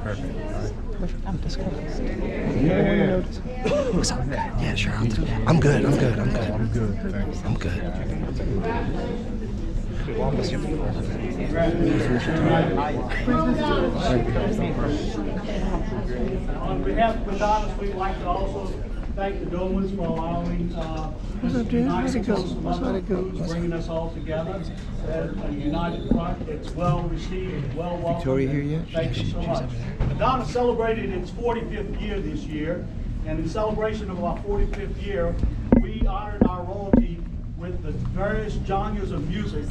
Perfect. I'm disgusted. Yeah. What's up? Yeah, sure. I'm good. I'm good. I'm good. Thanks. I'm good. On behalf of Adonis, we'd like to also thank the Dohmanns for allowing this united bringing us all together as a united front. It's well received, well welcomed. Victoria here yet? Thank you so much. Adonis celebrated its 45th year this year, and in celebration of our 45th year, we honored our royalty with the various genres of music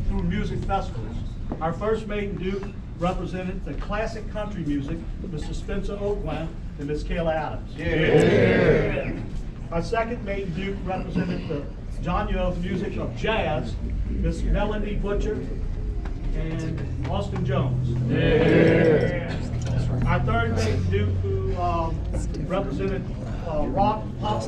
through music festivals. Our first maiden duke represented the classic country music, Mr. Spencer Oakland and Miss Kayla Adams. Yeah. Our second maiden duke represented the genre of music of jazz, Miss Melanie Butcher and Austin Jones. Yeah. Our third maiden duke who represented rock, pop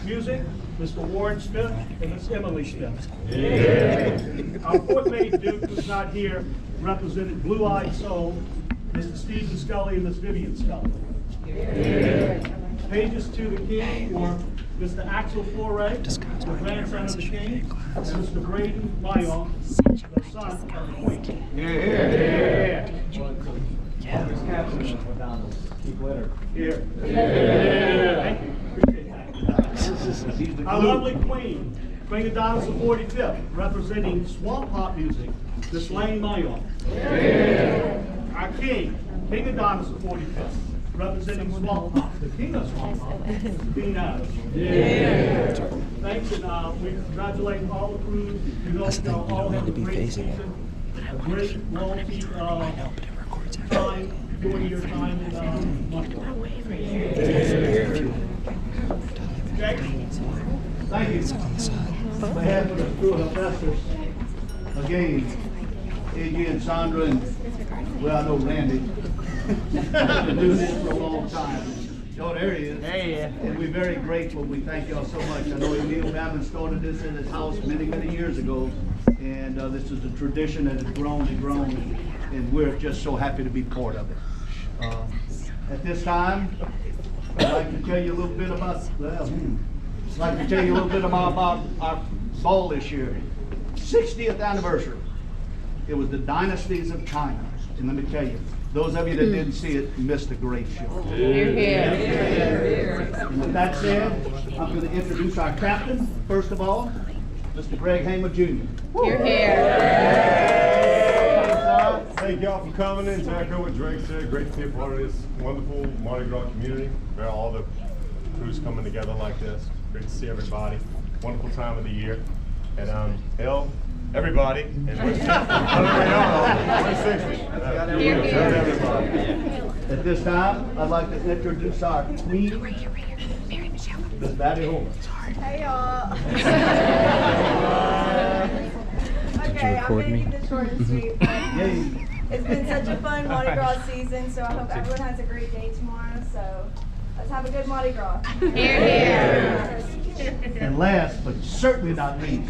music, Mr. Warren Smith and Miss Emily Smith. Yeah. Our fourth maiden duke who's not here represented Blue Eyed Soul, Mr. Stephen Scully and Miss Vivian Scully. Yeah. Pages to the King were Mr. Axel Foray, the grandson of the King, and Mr. Braden Lyon, the son of the Queen. Yeah. Keep litter. Here. Thank you. Appreciate that. Our lovely Queen, Queen Adonis the 45th, representing swamp pop music, Miss Lane Mayon. Our King, King Adonis the 45th, representing swamp pop, the king of swamp pop, Dean Adams. Thanks, and we congratulate all the crews. We hope y'all all have a great season, a great loyalty time during your time in Montreal. Okay. Thank you. On behalf of the crew of Hephaestus, again, AJ and Sandra, and well, I know Randy. I've been doing this for a long time. Oh, there he is. Hey, yeah. And we're very grateful. We thank y'all so much. I know Emil Dohmann started this in his house many, many years ago, and this is a tradition that has grown and grown, and we're just so happy to be part of it. At this time, I'd like to tell you a little bit about, our ball this year. 60th anniversary. It was the Dynasties of China. And let me tell you, those of you that didn't see it missed a great show. And with that said, I'm going to introduce our captain, first of all, Mr. Greg Hamer Jr. Thank y'all for coming in. To echo what Drake said, great to be a part of this wonderful Mardi Gras community. Where all the crews coming together like this. Great to see everybody. Wonderful time of the year. And everybody. And we're 360. At this time, I'd like to introduce our queen, Miss Batty Homer. Hey y'all. Okay, I'm going to keep this short and sweet. It's been such a fun Mardi Gras season, so I hope everyone has a great day tomorrow. So let's have a good Mardi Gras. And last, but certainly not least,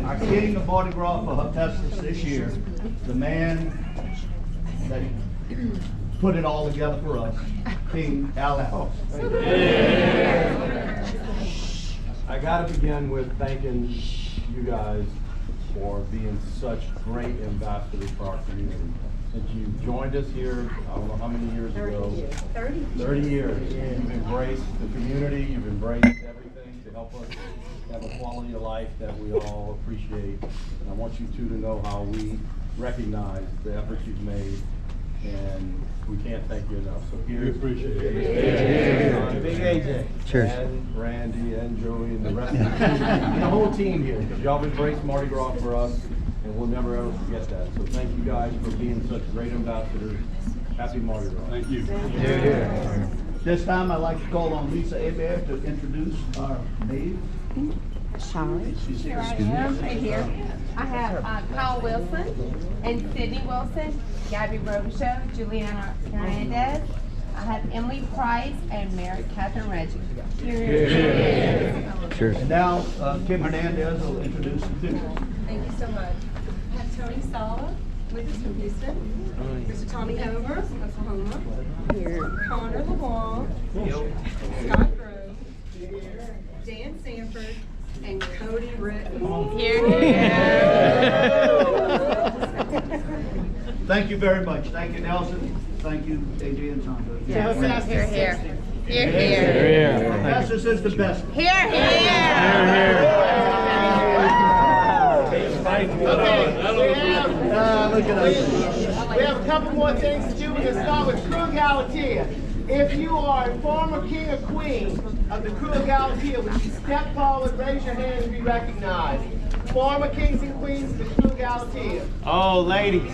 our king of Mardi Gras for Hephaestus this year, the man that put it all together for us, King Al House. I got to begin with thanking you guys for being such great ambassadors for our community. Since you joined us here, I don't know how many years ago. 30 years. You've embraced the community, you've embraced everything to help us have a quality of life that we all appreciate. And I want you two to know how we recognize the efforts you've made, and we can't thank you enough. So here's, we appreciate it. Big AJ. Cheers. And Randy and Joey and the rest of the team, and the whole team here, because y'all have embraced Mardi Gras for us, and we'll never ever forget that. So thank you guys for being such great ambassadors. Happy Mardi Gras. Thank you. This time, I'd like to call on Lisa Hebert to introduce our maid. Sorry. Here I am, right here. I have Kyle Wilson and Sydney Wilson, Gabby Robichaud, Juliana Hernandez. I have Emily Price and Mary Catherine Reggie. Cheers. And now, Kim Hernandez will introduce the visitors. Thank you so much. I have Tony Sala with us from Houston. Mr. Tommy Homer, Oklahoma. Connor LeBlanc, Scott Grove, Dan Sanford, and Cody Rick. Thank you very much. Thank you, Nelson. Thank you, AJ and Sandra. Here, here. Here, here. Hephaestus is the best. Here, here. We have a couple more things to do. We're going to start with Crew Galatea. If you are a former king or queen of the Crew of Galatea, would you step forward, raise your hand, and be recognized? Former kings and queens of the Crew of Galatea. Oh, ladies.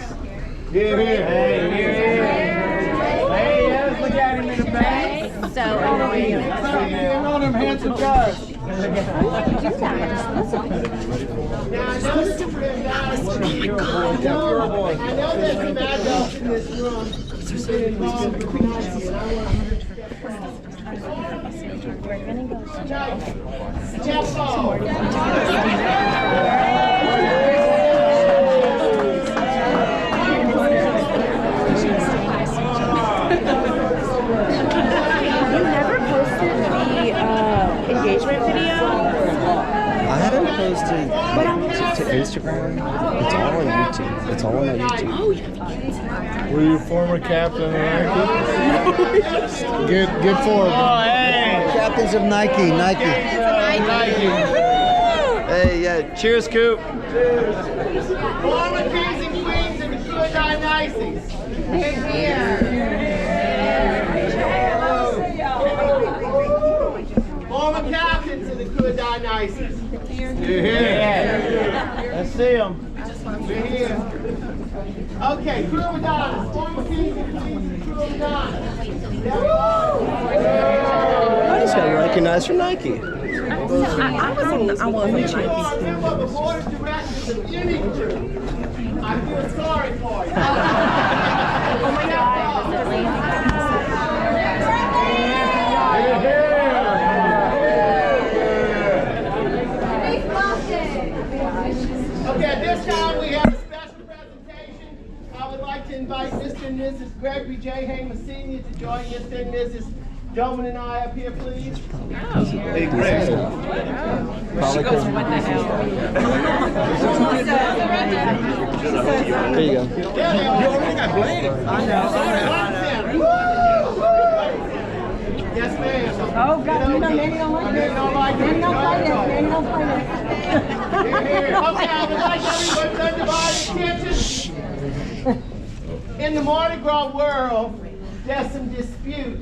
Here, here. Hey, here, here. Hey, let's look at him in the back. So annoying. On them handsome guys. Now, I know there's some adults in this room who've been involved with Nazi, and I want to step forward. Engagement video? I haven't posted to Instagram. It's all on YouTube. It's all on my YouTube. Were you former captain of Nike? Good forward. Oh, hey. Captains of Nike. Hey, yeah. Cheers, Coop. Former kings and queens of the Crew of Dionysus. Former captains of the Crew of Dionysus. You're here. Let's see them. We're here. Okay, Crew of Adonis. Former kings and queens of the Crew of Adonis. I just got recognized from Nike. I was on YouTube. You are a member of the board of directors of any crew. I feel sorry for you. Oh my God. Okay, at this time we have a special presentation. I would like to invite Mr. and Mrs. Gregory J. Hayman Sr. to join Mr. and Mrs. Dohmann and I up here, please. Hey, Greg. Probably because there you go. There they are. You already got blamed. I know. Yes, ma'am. Oh God, you know Nanny don't like this. Nanny don't play this. Nanny don't play this. Okay, I would like everyone's undivided attention. In the Mardi Gras world, there's some dispute